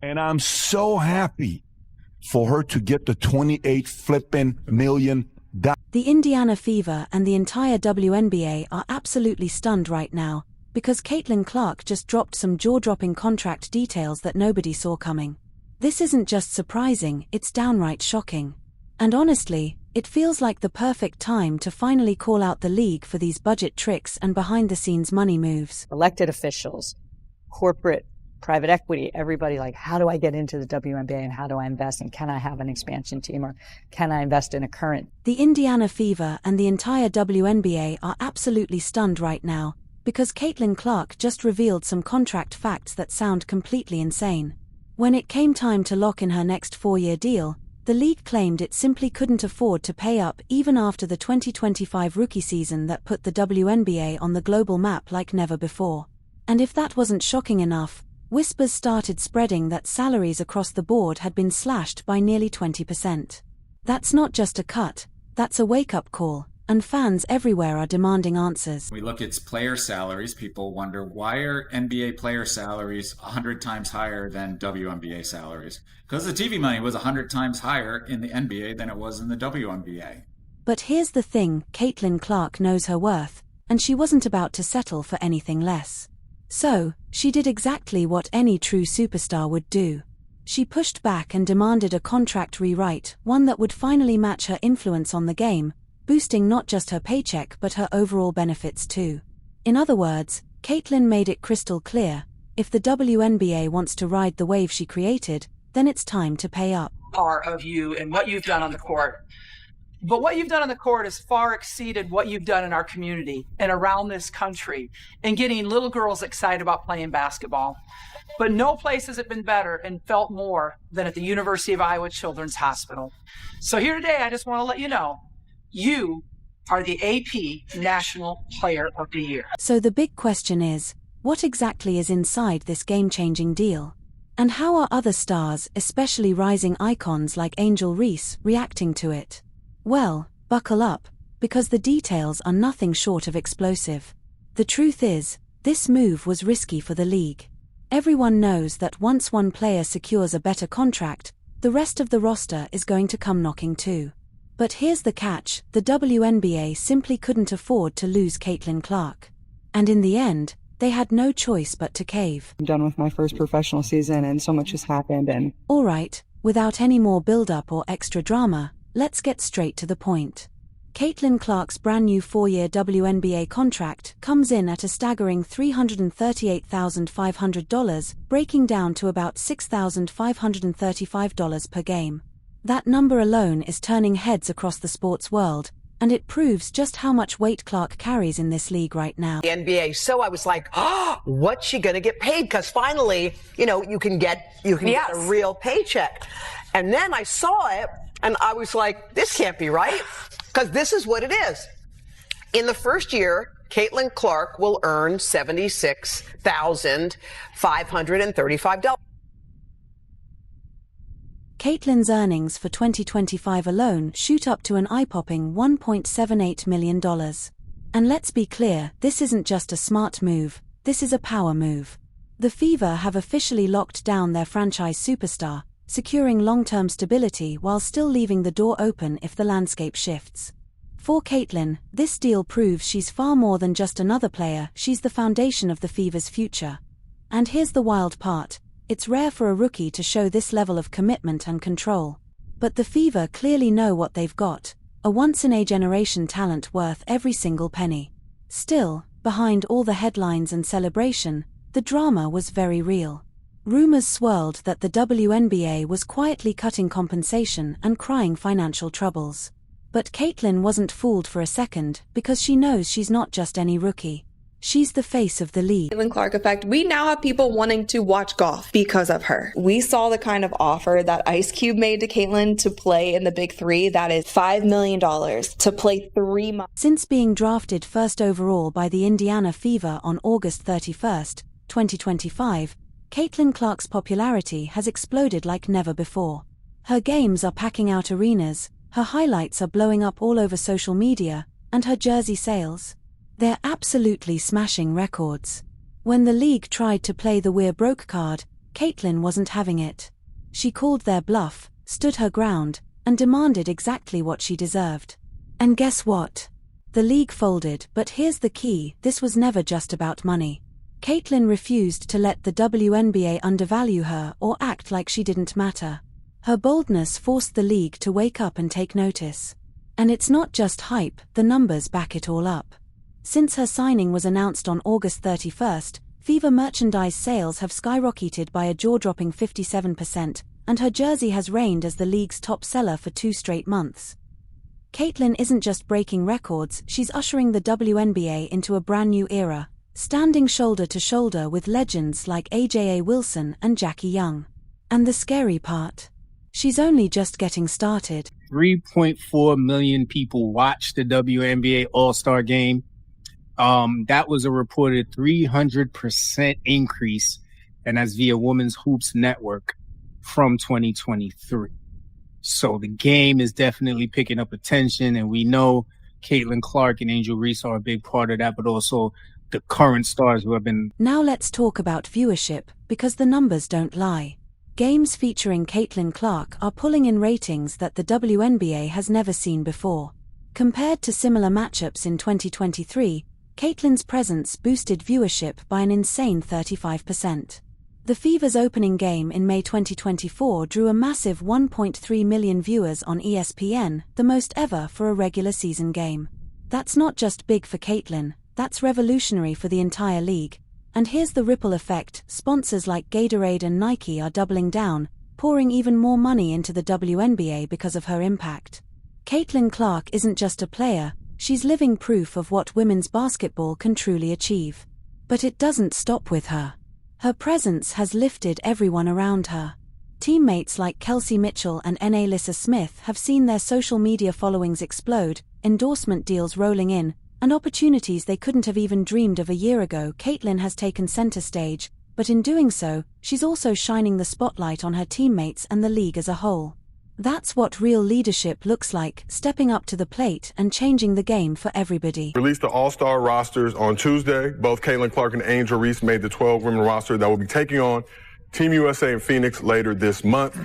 And I'm so happy for her to get the 28 flipping million. The Indiana Fever and the entire WNBA are absolutely stunned right now, because Caitlin Clark just dropped some jaw-dropping contract details that nobody saw coming. This isn't just surprising, it's downright shocking. And honestly, it feels like the perfect time to finally call out the league for these budget tricks and behind-the-scenes money moves. Elected officials, corporate, private equity, everybody like, how do I get into the WNBA and how do I invest, and can I have an expansion team, or can I invest in a current? The Indiana Fever and the entire WNBA are absolutely stunned right now, because Caitlin Clark just revealed some contract facts that sound completely insane. When it came time to lock in her next 4-year deal, the league claimed it simply couldn't afford to pay up even after the 2025 rookie season that put the WNBA on the global map like never before. And if that wasn't shocking enough, whispers started spreading that salaries across the board had been slashed by nearly 20%. That's not just a cut, that's a wake-up call, and fans everywhere are demanding answers. We look at player salaries, people wonder, why are NBA player salaries 100 times higher than WNBA salaries? Because the TV money was 100 times higher in the NBA than it was in the WNBA. But here's the thing, Caitlin Clark knows her worth, and she wasn't about to settle for anything less. So, she did exactly what any true superstar would do. She pushed back and demanded a contract rewrite, one that would finally match her influence on the game, boosting not just her paycheck but her overall benefits too. In other words, Caitlin made it crystal clear, if the WNBA wants to ride the wave she created, then it's time to pay up. Part of you and what you've done on the court. But what you've done on the court has far exceeded what you've done in our community and around this country and getting little girls excited about playing basketball. But no place has it been better and felt more than at the University of Iowa Children's Hospital. So here today, I just want to let you know, you are the AP National Player of the Year. So the big question is, what exactly is inside this game-changing deal? And how are other stars, especially rising icons like Angel Reese, reacting to it? Well, buckle up, because the details are nothing short of explosive. The truth is, this move was risky for the league. Everyone knows that once one player secures a better contract, the rest of the roster is going to come knocking too. But here's the catch, the WNBA simply couldn't afford to lose Caitlin Clark. And in the end, they had no choice but to cave. I'm done with my first professional season and so much has happened and... Alright, without any more build-up or extra drama, let's get straight to the point. Caitlin Clark's brand new 4-year WNBA contract comes in at a staggering $338,500, breaking down to about $6,535 per game. That number alone is turning heads across the sports world, and it proves just how much weight Clark carries in this league right now. The NBA. So I was like, oh, what's she going to get paid? Because finally, you can get a real paycheck. And then I saw it, and I was like, this can't be right. Because this is what it is. In the first year, Caitlin Clark will earn $76,535. Caitlin's earnings for 2025 alone shoot up to an eye-popping $1.78 million. And let's be clear, this isn't just a smart move, this is a power move. The Fever have officially locked down their franchise superstar, securing long-term stability while still leaving the door open if the landscape shifts. For Caitlin, this deal proves she's far more than just another player, she's the foundation of the Fever's future. And here's the wild part, it's rare for a rookie to show this level of commitment and control. But the Fever clearly know what they've got, a once-in-a-generation talent worth every single penny. Still, behind all the headlines and celebration, the drama was very real. Rumors swirled that the WNBA was quietly cutting compensation and crying financial troubles. But Caitlin wasn't fooled for a second, because she knows she's not just any rookie. She's the face of the league. Caitlin Clark effect. We now have people wanting to watch golf because of her. We saw the kind of offer that Ice Cube made to Caitlin to play in the Big Three. That is $5 million to play 3 months. Since being drafted first overall by the Indiana Fever on August 31st, 2025, Caitlin Clark's popularity has exploded like never before. Her games are packing out arenas, her highlights are blowing up all over social media, and her jersey sales? They're absolutely smashing records. When the league tried to play the "we're broke" card, Caitlin wasn't having it. She called their bluff, stood her ground, and demanded exactly what she deserved. And guess what? The league folded, but here's the key, this was never just about money. Caitlin refused to let the WNBA undervalue her or act like she didn't matter. Her boldness forced the league to wake up and take notice. And it's not just hype, the numbers back it all up. Since her signing was announced on August 31st, Fever merchandise sales have skyrocketed by a jaw-dropping 57%, and her jersey has reigned as the league's top seller for 2 straight months. Caitlin isn't just breaking records, she's ushering the WNBA into a brand new era, standing shoulder to shoulder with legends like AJA Wilson and Jackie Young. And the scary part? She's only just getting started. 3.4 million people watched the WNBA All-Star Game. That was a reported 300% increase, and that's via Women's Hoops Network from 2023. So the game is definitely picking up attention, and we know Caitlin Clark and Angel Reese are a big part of that, but also the current stars who have been... Now let's talk about viewership, because the numbers don't lie. Games featuring Caitlin Clark are pulling in ratings that the WNBA has never seen before. Compared to similar matchups in 2023, Caitlin's presence boosted viewership by an insane 35%. The Fever's opening game in May 2024 drew a massive 1.3 million viewers on ESPN, the most ever for a regular season game. That's not just big for Caitlin, that's revolutionary for the entire league. And here's the ripple effect, sponsors like Gatorade and Nike are doubling down, pouring even more money into the WNBA because of her impact. Caitlin Clark isn't just a player, she's living proof of what women's basketball can truly achieve. But it doesn't stop with her. Her presence has lifted everyone around her. Teammates like Kelsey Mitchell and Analysts Smith have seen their social media followings explode, endorsement deals rolling in, and opportunities they couldn't have even dreamed of a year ago. Caitlin has taken center stage, but in doing so, she's also shining the spotlight on her teammates and the league as a whole. That's what real leadership looks like, stepping up to the plate and changing the game for everybody. Released the all-star rosters on Tuesday. Both Caitlin Clark and Angel Reese made the 12-women roster that will be taking on Team USA in Phoenix later this month.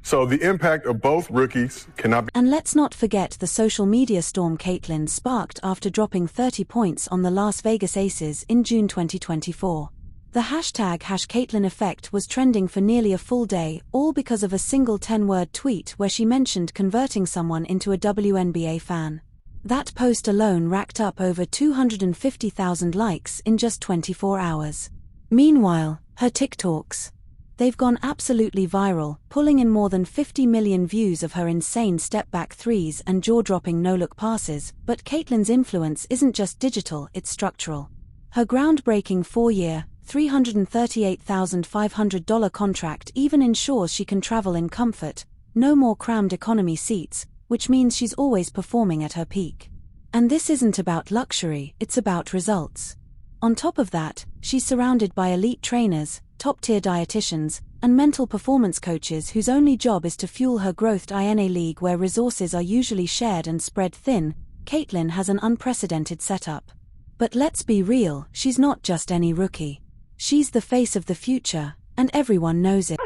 So the impact of both rookies cannot be... And let's not forget the social media storm Caitlin sparked after dropping 30 points on the Las Vegas Aces in June 2024. The hashtag #Caitlin effect was trending for nearly a full day, all because of a single 10-word tweet where she mentioned converting someone into a WNBA fan. That post alone racked up over 250,000 likes in just 24 hours. Meanwhile, her TikToks. They've gone absolutely viral, pulling in more than 50 million views of her insane step-back threes and jaw-dropping no-look passes, but Caitlin's influence isn't just digital, it's structural. Her groundbreaking 4-year, $338,500 contract even ensures she can travel in comfort, no more crammed economy seats, which means she's always performing at her peak. And this isn't about luxury, it's about results. On top of that, she's surrounded by elite trainers, top-tier dietitians, and mental performance coaches whose only job is to fuel her growth. In a league where resources are usually shared and spread thin, Caitlin has an unprecedented setup. But let's be real, she's not just any rookie. She's the face of the future, and everyone knows it.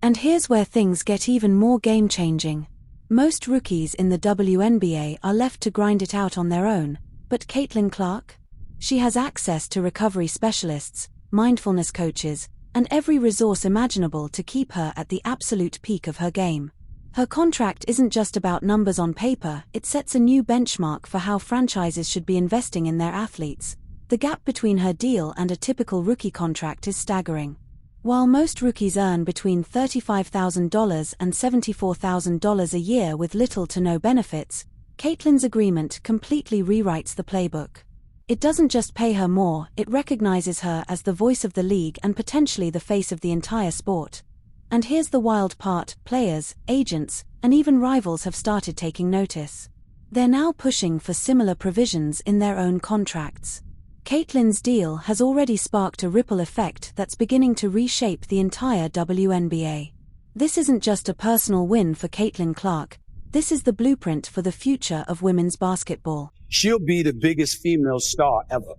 And here's where things get even more game-changing. Most rookies in the WNBA are left to grind it out on their own, but Caitlin Clark? She has access to recovery specialists, mindfulness coaches, and every resource imaginable to keep her at the absolute peak of her game. Her contract isn't just about numbers on paper, it sets a new benchmark for how franchises should be investing in their athletes. The gap between her deal and a typical rookie contract is staggering. While most rookies earn between $35,000 and $74,000 a year with little to no benefits, Caitlin's agreement completely rewrites the playbook. It doesn't just pay her more, it recognizes her as the voice of the league and potentially the face of the entire sport. And here's the wild part, players, agents, and even rivals have started taking notice. They're now pushing for similar provisions in their own contracts. Caitlin's deal has already sparked a ripple effect that's beginning to reshape the entire WNBA. This isn't just a personal win for Caitlin Clark, this is the blueprint for the future of women's basketball. she'll be the biggest female star ever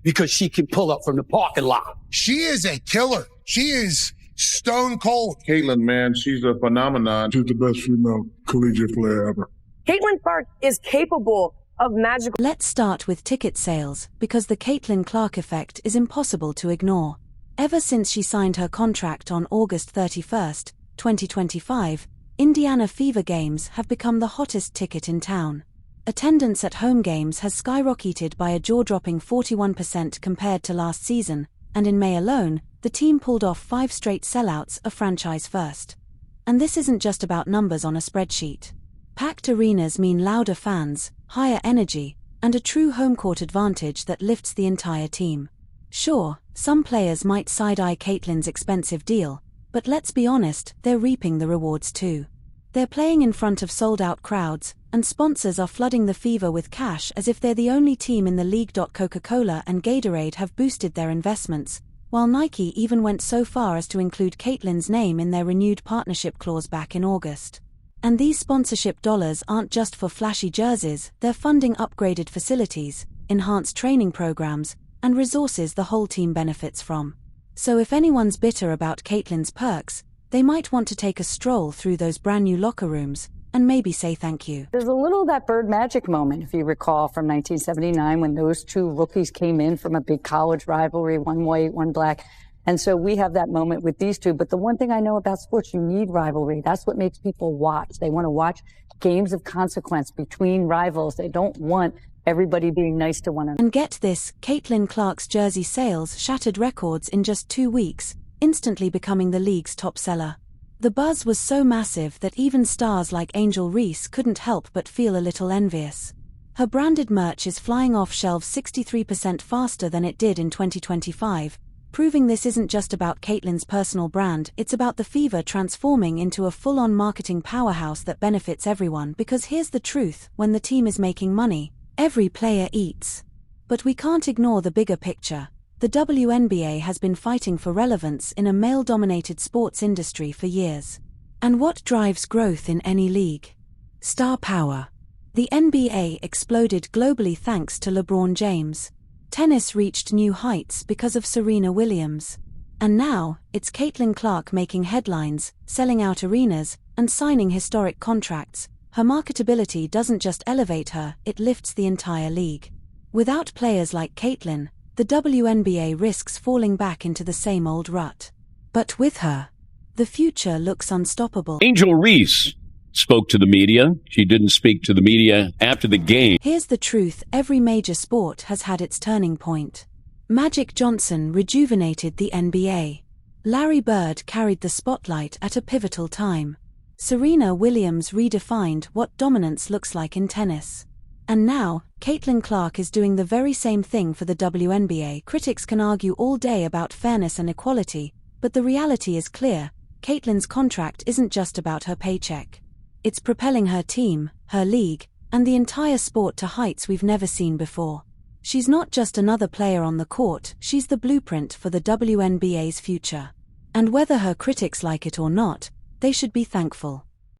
because she can pull up from the parking lot. She is a killer. She is stone cold. Caitlin, man, she's a phenomenon. She's the best female collegiate player ever. Caitlin Clark is capable of magical. Let's start with ticket sales, because the Caitlin Clark effect is impossible to ignore. Ever since she signed her contract on August 31st, 2025, Indiana Fever games have become the hottest ticket in town. Attendance at home games has skyrocketed by a jaw-dropping 41% compared to last season, and in May alone, the team pulled off 5 straight sellouts, a franchise first. And this isn't just about numbers on a spreadsheet. Packed arenas mean louder fans, higher energy, and a true home court advantage that lifts the entire team. Sure, some players might side-eye Caitlin's expensive deal, but let's be honest, they're reaping the rewards too. They're playing in front of sold-out crowds, and sponsors are flooding the Fever with cash as if they're the only team in the league. Coca-Cola and Gatorade have boosted their investments, while Nike even went so far as to include Caitlin's name in their renewed partnership clause back in August. And these sponsorship dollars aren't just for flashy jerseys, they're funding upgraded facilities, enhanced training programs, and resources the whole team benefits from. So if anyone's bitter about Caitlin's perks, they might want to take a stroll through those brand new locker rooms and maybe say thank you. There's a little of that Bird Magic moment, if you recall, from 1979 when those two rookies came in from a big college rivalry, one white, one black. And so we have that moment with these two. But the one thing I know about sports, you need rivalry. That's what makes people watch. They want to watch games of consequence between rivals. They don't want everybody being nice to one another. And get this, Caitlin Clark's jersey sales shattered records in just 2 weeks, instantly becoming the league's top seller. The buzz was so massive that even stars like Angel Reese couldn't help but feel a little envious. Her branded merch is flying off shelves 63% faster than it did in 2025, proving this isn't just about Caitlin's personal brand, it's about the Fever transforming into a full-on marketing powerhouse that benefits everyone. Because here's the truth, when the team is making money, every player eats. But we can't ignore the bigger picture. The WNBA has been fighting for relevance in a male-dominated sports industry for years. And what drives growth in any league? Star power. The NBA exploded globally thanks to LeBron James. Tennis reached new heights because of Serena Williams. And now, it's Caitlin Clark making headlines, selling out arenas, and signing historic contracts. Her marketability doesn't just elevate her, it lifts the entire league. Without players like Caitlin, the WNBA risks falling back into the same old rut. But with her, the future looks unstoppable. Angel Reese spoke to the media. She didn't speak to the media after the game. Here's the truth, every major sport has had its turning point. Magic Johnson rejuvenated the NBA. Larry Bird carried the spotlight at a pivotal time. Serena Williams redefined what dominance looks like in tennis. And now, Caitlin Clark is doing the very same thing for the WNBA. Critics can argue all day about fairness and equality, but the reality is clear. Caitlin's contract isn't just about her paycheck. It's propelling her team, her league, and the entire sport to heights we've never seen before. She's not just another player on the court, she's the blueprint for the WNBA's future. And whether her critics like it or not, they should be thankful.